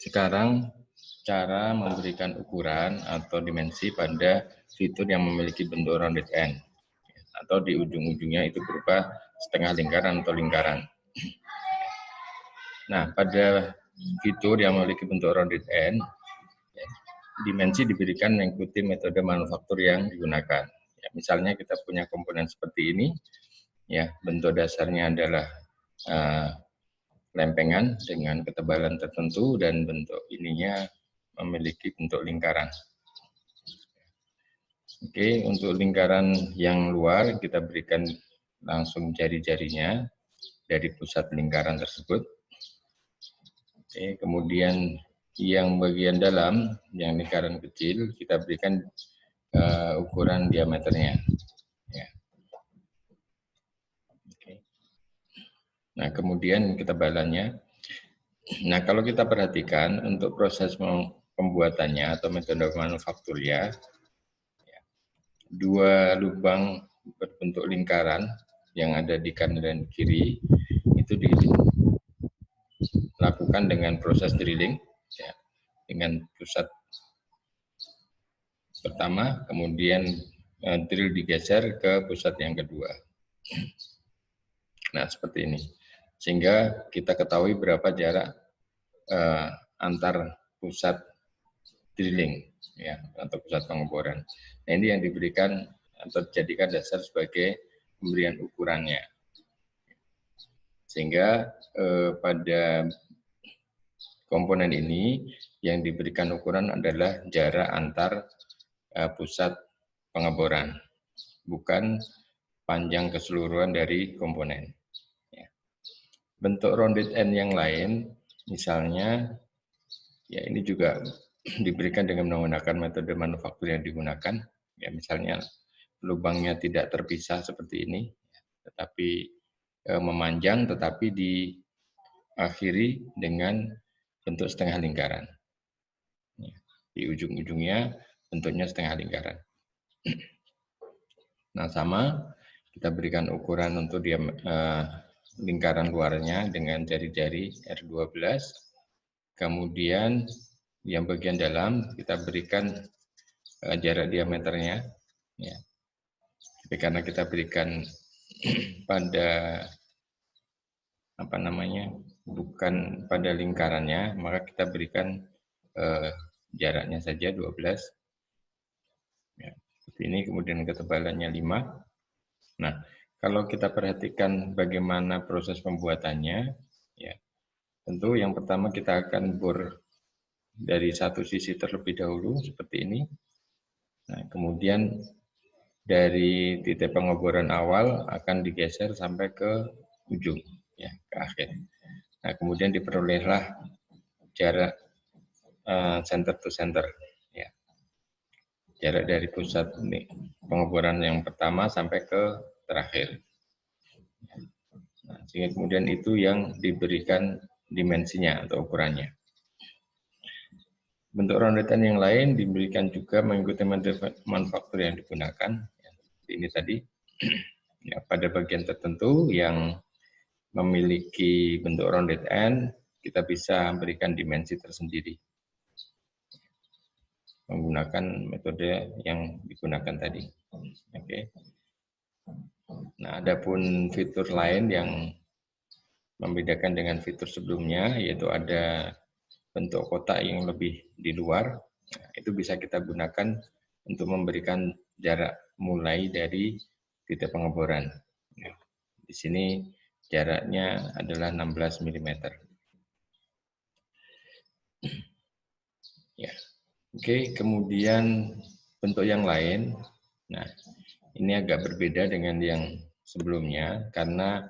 Sekarang cara memberikan ukuran atau dimensi pada fitur yang memiliki bentuk rounded end atau di ujung-ujungnya itu berupa setengah lingkaran atau lingkaran. Nah, pada fitur yang memiliki bentuk rounded end, dimensi diberikan mengikuti metode manufaktur yang digunakan. Ya, misalnya kita punya komponen seperti ini, ya bentuk dasarnya adalah lempengan dengan ketebalan tertentu dan bentuk ininya memiliki bentuk lingkaran. Oke, untuk lingkaran yang luar kita berikan langsung jari-jarinya dari pusat lingkaran tersebut. Oke, kemudian yang bagian dalam, yang lingkaran kecil, kita berikan ukuran diameternya. Ya. Oke. Nah, kemudian ketebalannya. Nah, kalau kita perhatikan untuk proses pembuatannya atau metode manufakturnya, dua lubang berbentuk lingkaran yang ada di kanan dan kiri itu dilakukan dengan proses drilling, ya, dengan pusat pertama, kemudian drill digeser ke pusat yang kedua. Nah, seperti ini. Sehingga kita ketahui berapa jarak antar pusat drilling, ya, atau pusat pengeboran. Nah, ini yang diberikan atau dijadikan dasar sebagai pemberian ukurannya. Sehingga pada komponen ini yang diberikan ukuran adalah jarak antar pusat pengeboran, bukan panjang keseluruhan dari komponen. Ya. Bentuk rounded end yang lain, misalnya, ya ini juga diberikan dengan menggunakan metode manufaktur yang digunakan. Ya, misalnya lubangnya tidak terpisah seperti ini, tetapi memanjang, tetapi diakhiri dengan bentuk setengah lingkaran. Di ujung-ujungnya bentuknya setengah lingkaran. Nah, sama kita berikan ukuran untuk lingkaran luarnya dengan jari-jari R12. Kemudian yang bagian dalam kita berikan jarak diameternya. Ya. Tapi karena kita berikan pada bukan pada lingkarannya, maka kita berikan jaraknya saja 12. Ya, seperti ini, kemudian ketebalannya 5. Nah, kalau kita perhatikan bagaimana proses pembuatannya, ya, tentu yang pertama kita akan bor dari satu sisi terlebih dahulu seperti ini. Nah, kemudian dari titik pengeboran awal akan digeser sampai ke ujung, ya, ke akhir. Nah, kemudian diperolehlah jarak center to center, ya, jarak dari pusat pengeboran yang pertama sampai ke terakhir. Nah, sehingga kemudian itu yang diberikan dimensinya atau ukurannya. Bentuk rondetan yang lain diberikan juga mengikuti manufaktur yang digunakan. Ini tadi, ya, pada bagian tertentu yang memiliki bentuk rounded end, kita bisa berikan dimensi tersendiri menggunakan metode yang digunakan tadi. Oke. Nah, adapun fitur lain yang membedakan dengan fitur sebelumnya, yaitu ada bentuk kotak yang lebih di luar, itu bisa kita gunakan untuk memberikan jarak mulai dari titik pengeboran. Di sini jaraknya adalah 16 mm. Ya. Oke, kemudian bentuk yang lain. Nah, ini agak berbeda dengan yang sebelumnya karena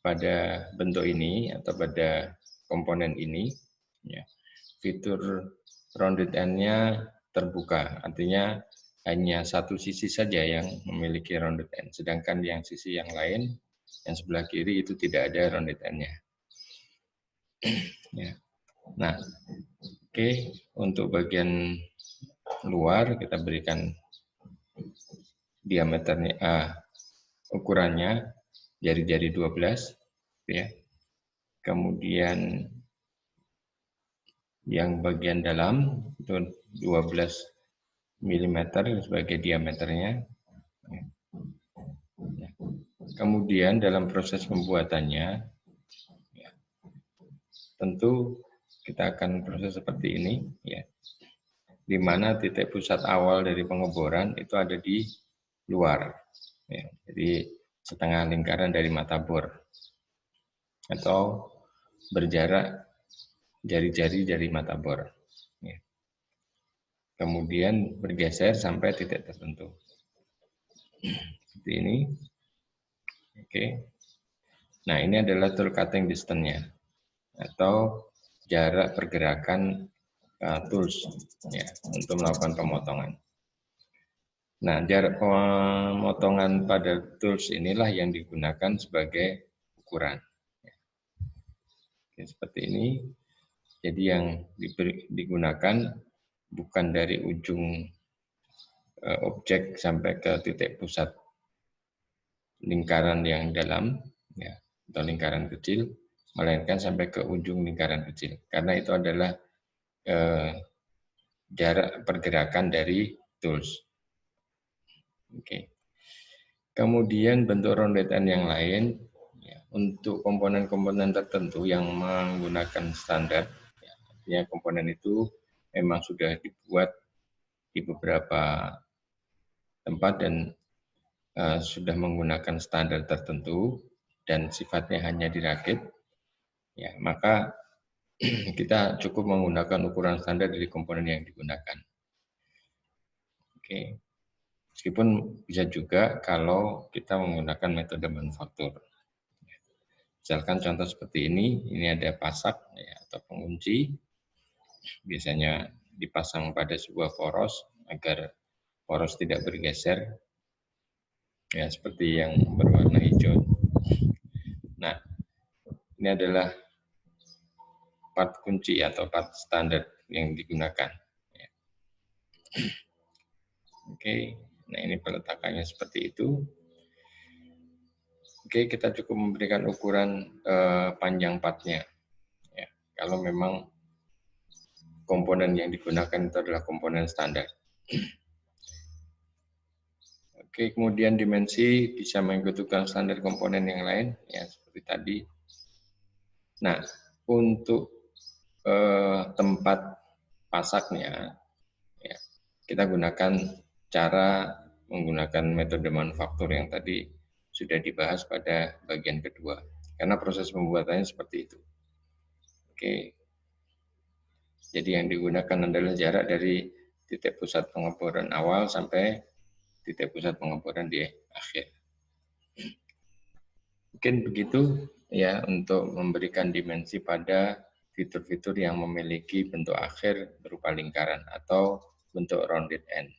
pada bentuk ini atau pada komponen ini, ya, fitur rounded end-nya terbuka, artinya hanya satu sisi saja yang memiliki rounded end, sedangkan yang sisi yang lain, yang sebelah kiri itu tidak ada rounded end-nya. Ya. Nah, oke, untuk bagian luar kita berikan diameternya, ukurannya jari-jari 12, ya. Kemudian Yang bagian dalam itu 12 mm sebagai diameternya. Nah, kemudian dalam proses pembuatannya, ya, tentu kita akan proses seperti ini, ya, di mana titik pusat awal dari pengeboran itu ada di luar, ya, jadi setengah lingkaran dari mata bor atau berjarak jari-jari dari mata bor. Ya. Kemudian bergeser sampai titik tertentu. Seperti ini. Oke. Nah, ini adalah tool cutting distance-nya atau jarak pergerakan tools ya, untuk melakukan pemotongan. Nah, jarak pemotongan pada tools inilah yang digunakan sebagai ukuran. Oke, seperti ini. Jadi yang digunakan bukan dari ujung objek sampai ke titik pusat lingkaran yang dalam, ya, atau lingkaran kecil, melainkan sampai ke ujung lingkaran kecil. Karena itu adalah jarak pergerakan dari tools. Oke. Kemudian bentuk rondetan yang lain, ya, untuk komponen-komponen tertentu yang menggunakan standar, ya, artinya komponen itu memang sudah dibuat di beberapa tempat dan sudah menggunakan standar tertentu dan sifatnya hanya dirakit, ya, maka kita cukup menggunakan ukuran standar dari komponen yang digunakan. Oke. Meskipun bisa juga kalau kita menggunakan metode manufaktur. Misalkan contoh seperti ini ada pasak ya, atau pengunci, biasanya dipasang pada sebuah poros agar poros tidak bergeser, ya seperti yang berwarna hijau. Nah, ini adalah part kunci atau part standar yang digunakan. Ya. Oke, nah ini peletakannya seperti itu. Oke, kita cukup memberikan ukuran panjang partnya. Ya, kalau memang komponen yang digunakan itu adalah komponen standar. Oke, kemudian dimensi bisa mengikuti standar komponen yang lain, ya seperti tadi. Nah, untuk tempat pasaknya, ya, kita gunakan cara menggunakan metode manufaktur yang tadi sudah dibahas pada bagian kedua. Karena proses pembuatannya seperti itu. Oke, jadi yang digunakan adalah jarak dari titik pusat pengeboran awal sampai titik pusat pengeboran di akhir. Mungkin begitu ya untuk memberikan dimensi pada fitur-fitur yang memiliki bentuk akhir berupa lingkaran atau bentuk rounded end.